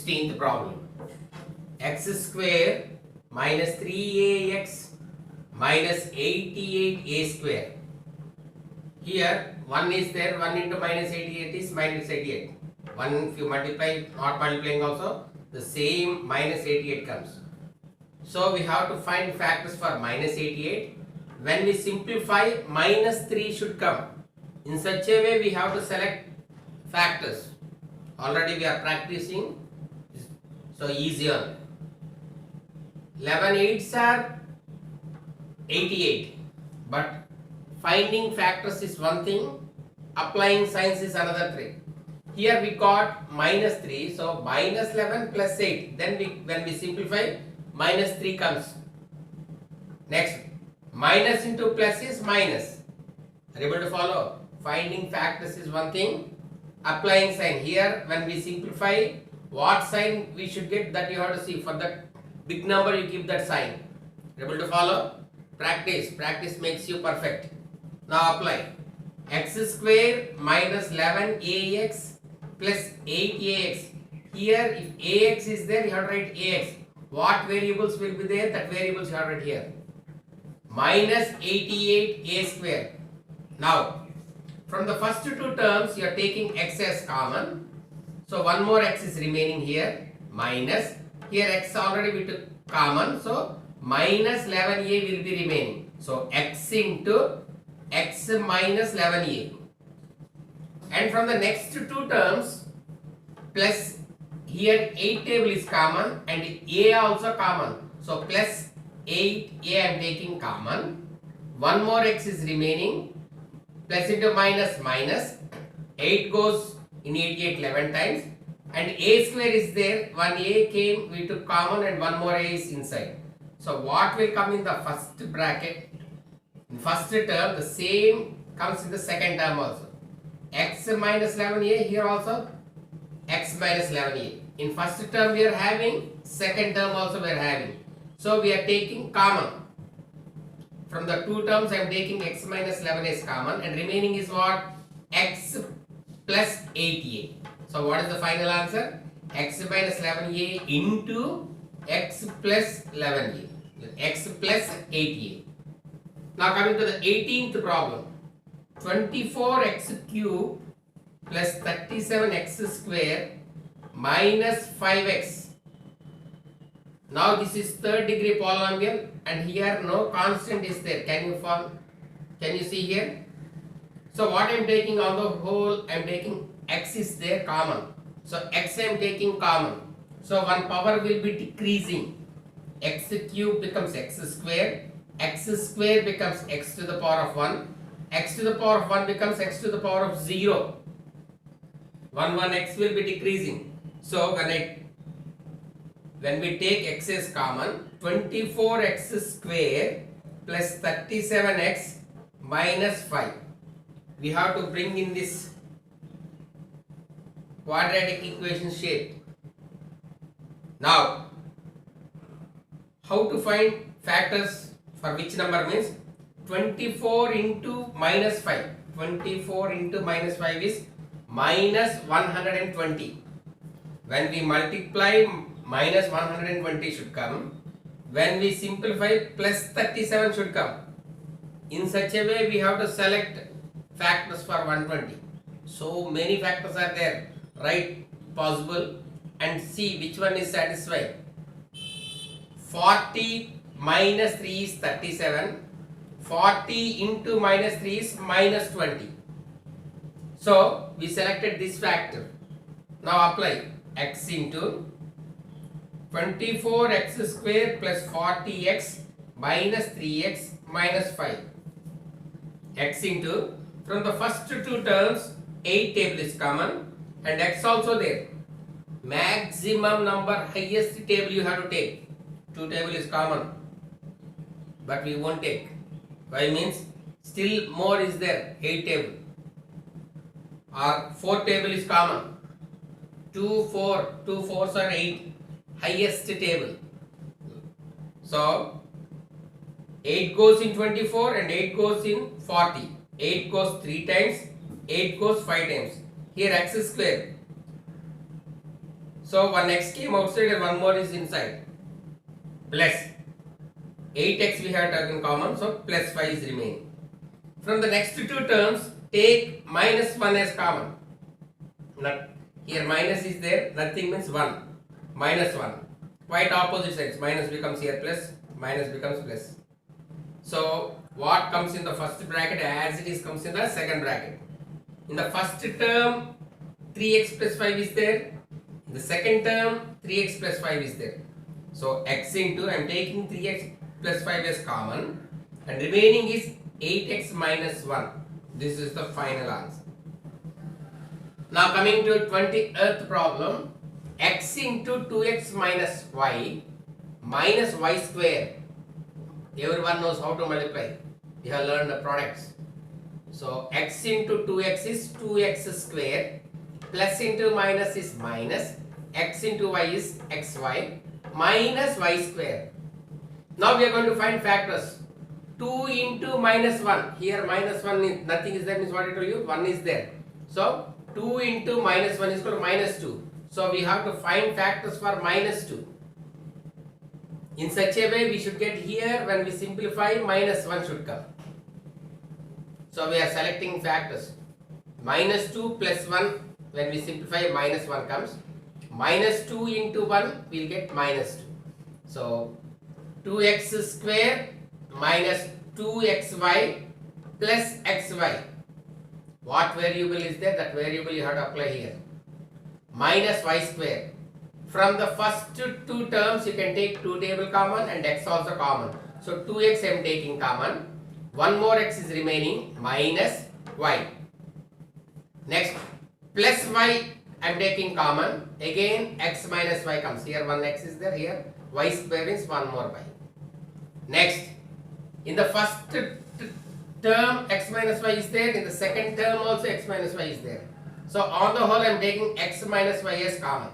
16th problem. X square minus 3ax minus 88a square. Here 1 is there, 1 into minus 88 is minus 88. 1 if you multiply, not multiplying also, the same minus 88 comes. So we have to find factors for minus 88. When we simplify, minus 3 should come. In such a way we have to select factors. Already we are practicing, so easy on. 11 8s are 88, but finding factors is one thing, applying signs is another thing. Here we got minus 3, so minus 11 plus 8. Then when we simplify, minus 3 comes. Next, minus into plus is minus. Are you able to follow? Finding factors is one thing, applying sign. Here when we simplify, what sign we should get, that you have to see. For that big number you keep that sign. Are you able to follow? Practice makes you perfect. Now apply. X square minus 11ax plus 8ax. Here if ax is there, you have to write ax. What variables will be there? That variables you have to write here. Minus 88a square. Now from the first two terms you are taking x as common. So one more x is remaining here. Minus. Here x already we took common. So minus 11a will be remaining. So x into x minus 11a. And from the next two terms, plus here 8 table is common and a also common. So plus 8a I am taking common. One more x is remaining. Plus into minus minus. 8 goes in 88 11 times. And a square is there. One a came, we took common, and one more a is inside. So what will come in the first bracket? In first term, the same comes in the second term also. X minus 11a, here also x minus 11a. In first term we are having, second term also we are having. So we are taking common. From the two terms I am taking x minus 11a is common, and remaining is what? X plus 8a. So what is the final answer? X minus 11a into x plus 11a. X plus 8a. Now coming to the 18th problem. 24x cube plus 37x square minus 5x. Now this is third degree polynomial, and here no constant is there. Can you see here? So what I am taking on the whole, I am taking x is there common. So x I am taking common. So one power will be decreasing. X cube becomes x square. X square becomes x to the power of 1. X to the power of 1 becomes x to the power of 0. 1 x will be decreasing. So when we take x as common, 24x square plus 37x minus 5. We have to bring in this quadratic equation shape. Now, how to find factors for which number means 24 into minus 5. 24 into minus 5 is minus 120. When we multiply, minus 120 should come. When we simplify, plus 37 should come. In such a way we have to select factors for 120. So many factors are there. Write possible and see which one is satisfied. 40 minus 3 is 37. 40 into minus 3 is minus 20. So we selected this factor. Now apply x into 24x square plus 40x minus 3x minus 5. X into, from the first two terms 8 table is common and x also there. Maximum number, highest table you have to take. 2 table is common, but we won't take. Why means still more is there, 8 table. Or 4 table is common. 2 4s are 8, highest table. So 8 goes in 24 and 8 goes in 40. 8 goes 3 times, 8 goes 5 times. Here x square. So one x came outside and one more is inside. Plus 8x we have taken common, so plus 5 is remaining. From the next two terms, take minus 1 as common. Not, here minus is there, nothing means 1. Minus 1. Quite opposite sides. Minus becomes here plus, minus becomes plus. So what comes in the first bracket as it is comes in the second bracket. In the first term, 3x plus 5 is there. In the second term, 3x plus 5 is there. So x into, I am taking 3x plus 5 as common, and remaining is 8x minus 1. This is the final answer. Now coming to 20th problem, x into 2x minus y square. Everyone knows how to multiply. You have learned the products. So x into 2x is 2x square, plus into minus is minus, x into y is xy, minus y square. Now we are going to find factors. 2 into minus 1. Here minus 1 is nothing is there, means what I told you, 1 is there. So 2 into minus 1 is equal to minus 2. So we have to find factors for minus 2. In such a way we should get here, when we simplify, minus 1 should come. So we are selecting factors. Minus 2 plus 1, when we simplify, minus 1 comes. Minus 2 into 1 we will get minus 2. So 2x square minus 2xy plus xy. What variable is there? That variable you have to apply here. Minus y square. From the first two terms you can take 2 table common and x also common. So 2x I am taking common. One more x is remaining, minus y. Next, plus y I am taking common. Again x minus y comes. Here one x is there, here y square means one more y. Next, in the first term x minus y is there, in the second term also x minus y is there. So on the whole I am taking x minus y as common,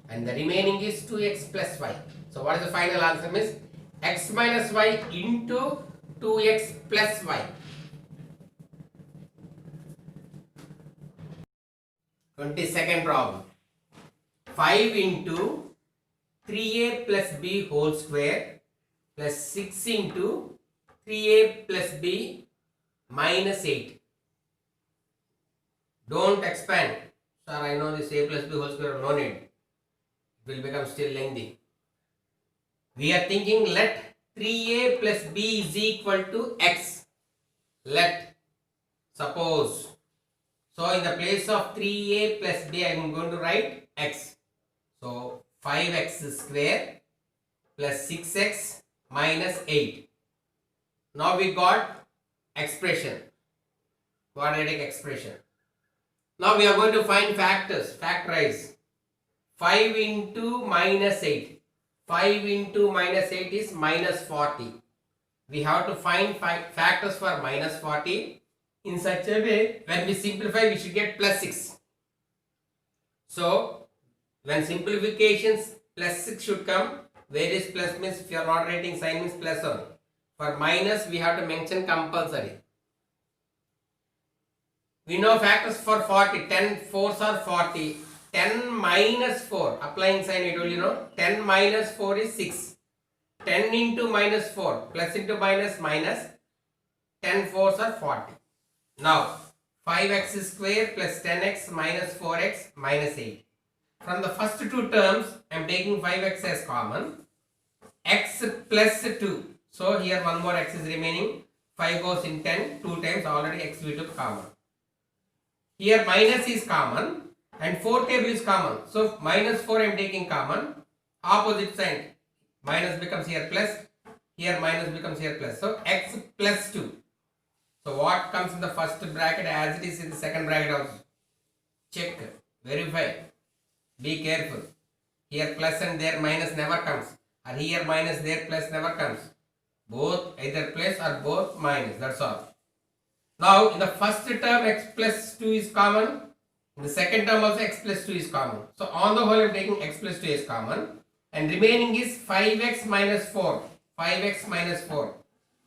and the remaining is 2x plus y. So what is the final answer? Means x minus y into 2x plus y. 22nd problem. 5 into 3a plus b whole square plus 6 into 3a plus b minus 8. Don't expand. Sir, I know this a plus b whole square, no need. It will become still lengthy. We are thinking let 3a plus b is equal to x. Let, suppose. So in the place of 3a plus b I am going to write x. So 5x square plus 6x minus 8. Now we got expression, quadratic expression. Now we are going to find factors, factorize. 5 into minus 8. 5 into minus 8 is minus 40. We have to find factors for minus 40 in such a way when we simplify we should get plus 6. So when simplifications plus 6 should come, where is plus means if you are not writing sign means plus only. For minus we have to mention compulsory. We know factors for 40, 10 fours are 40, 10 minus 4, applying sign I told you know, 10 minus 4 is 6, 10 into minus 4, plus into minus minus, 10 fours are 40. Now 5x square plus 10x minus 4x minus 8. From the first two terms I am taking 5x as common, x plus 2. So here one more x is remaining, 5 goes in 10, 2 times already x we took common. Here minus is common and 4 table is common. So minus 4 I am taking common, opposite sign. Minus becomes here plus, here minus becomes here plus. So x plus 2. So what comes in the first bracket as it is in the second bracket also. Check, verify, be careful. Here plus and there minus never comes. Or here minus there plus never comes. Both either plus or both minus, that's all. Now in the first term x plus 2 is common. In the second term also x plus 2 is common. So on the whole I am taking x plus 2 is common. And remaining is 5x minus 4. 5x minus 4.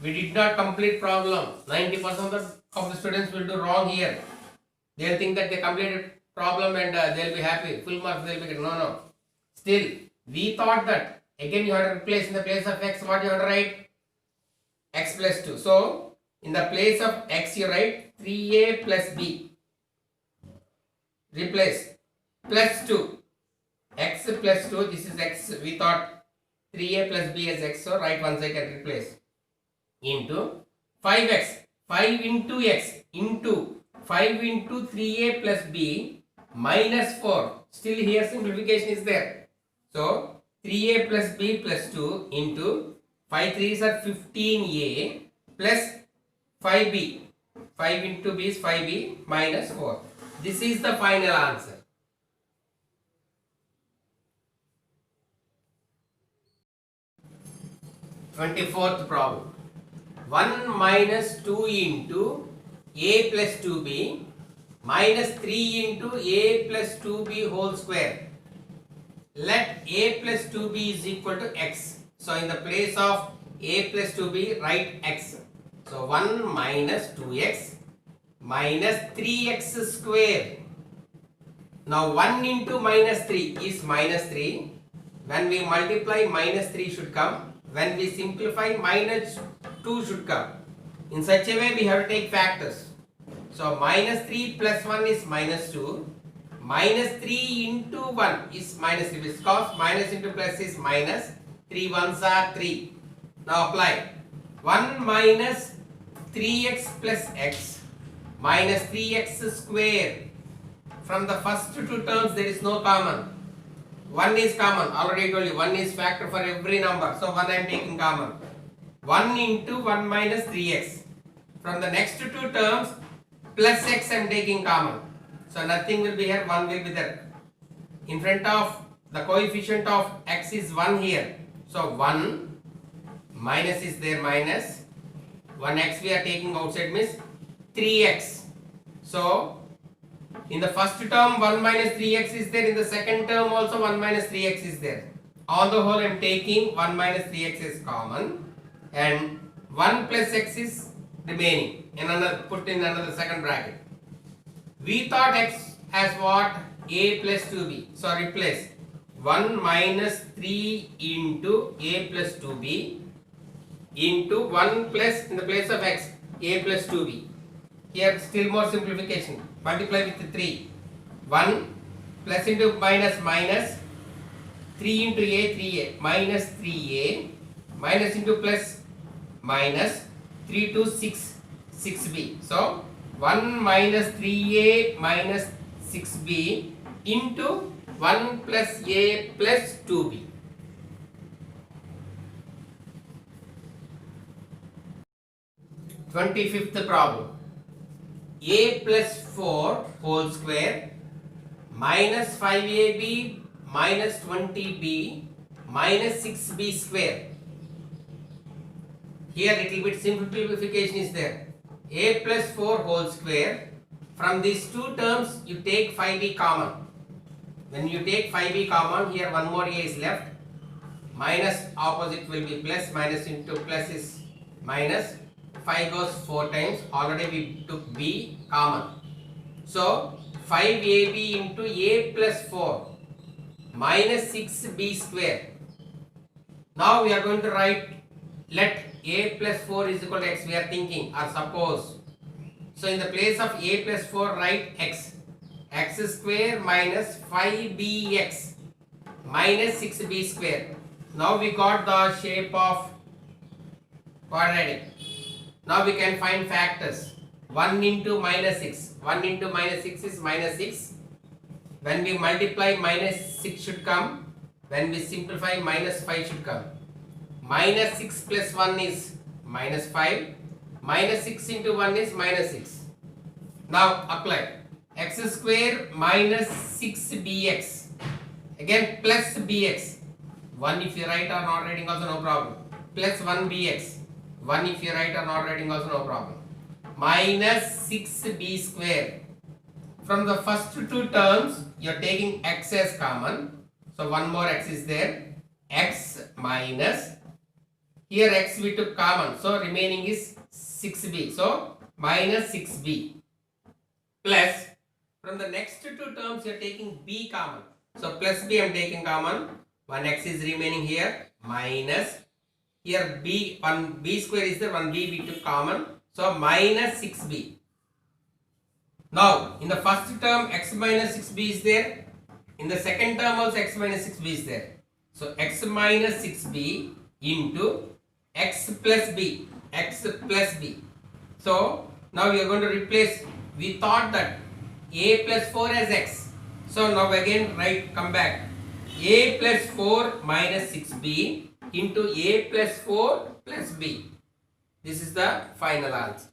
We did not complete problem. 90% of the students will do wrong here. They will think that they completed problem and they'll be happy. Full marks they'll be getting. No, no. Still, we thought that again you have to replace in the place of x. What you have to write? X plus 2. So, in the place of x you write 3a plus b. Replace plus 2. X plus 2. This is x. We thought 3a plus b as x. So, write one side and replace. Into 5x. 5 into x into 5 into 3a plus b minus 4. Still here simplification is there. So 3a plus b plus 2 into 5 3s are 15a plus 5b. 5 into b is 5b minus 4. This is the final answer. Twenty-fourth problem. 1 minus 2 into a plus 2b minus 3 into a plus 2b whole square. Let a plus 2b is equal to x. So in the place of a plus 2b write x. So 1 minus 2x minus 3x square. Now 1 into minus 3 is minus 3. When we multiply, minus 3 should come. When we simplify, minus 2 should come. In such a way we have to take factors. So minus 3 plus 1 is minus 2. Minus 3 into 1 is minus 3 because minus into plus is minus. 3 ones are 3. Now apply. 1 minus 3x plus x minus 3x square. From the first two terms there is no common. 1 is common. Already told you 1 is factor for every number. So 1 I am taking common. 1 into 1 minus 3x. From the next two terms plus x I am taking common. So nothing will be here, 1 will be there. In front of the coefficient of x is 1 here. So 1 minus is there, minus 1x we are taking outside means 3x. So in the first term 1 minus 3x is there, in the second term also 1 minus 3x is there. On the whole I am taking 1 minus 3x is common and 1 plus x is remaining. In another, put in another second bracket. We thought x as what? A plus 2b. So replace 1 minus 3 into a plus 2b into 1 plus, in the place of x, a plus 2b. Here still more simplification. Multiply with 3. 1 plus into minus minus 3 into a 3a minus 3a minus into plus minus 3 to 6 6b. So 1 minus 3a minus 6b into 1 plus a plus 2b. Twenty-fifth problem. A plus 4 whole square minus 5ab minus 20b minus 6b square. Here little bit simplification is there. A plus 4 whole square. From these two terms you take 5b common. When you take 5b common, here one more a is left. Minus opposite will be plus, minus into plus is minus. 5 goes 4 times. Already we took b common. So 5ab into a plus 4 minus 6b square. Now we are going to write, let a plus 4 is equal to x. We are thinking or suppose. So in the place of a plus 4 write x. X square minus 5bx minus 6b square. Now we got the shape of quadratic. Now we can find factors. 1 into minus 6. 1 into minus 6 is minus 6. When we multiply, minus 6 should come. When we simplify, minus 5 should come. Minus 6 plus 1 is minus 5. Minus 6 into 1 is minus 6. Now apply. X square minus 6bx. Again plus bx. 1 if you write or not writing also no problem. Plus 1bx. 1 if you write or not writing also no problem. Minus 6b square. From the first two terms you are taking x as common. So one more x is there. X minus, here x we took common. So remaining is 6b. So minus 6b plus From the next two terms, you are taking b common. So plus b I am taking common. 1x is remaining here minus here b 1b square is there, 1b we took common. So minus 6b. Now in the first term x minus 6b is there. In the second term also x minus 6b is there. So x minus 6b into x plus b. X plus b. So now we are going to replace. We thought that a plus 4 as x. So now again come back. A plus 4 minus 6b into a plus 4 plus b. This is the final answer.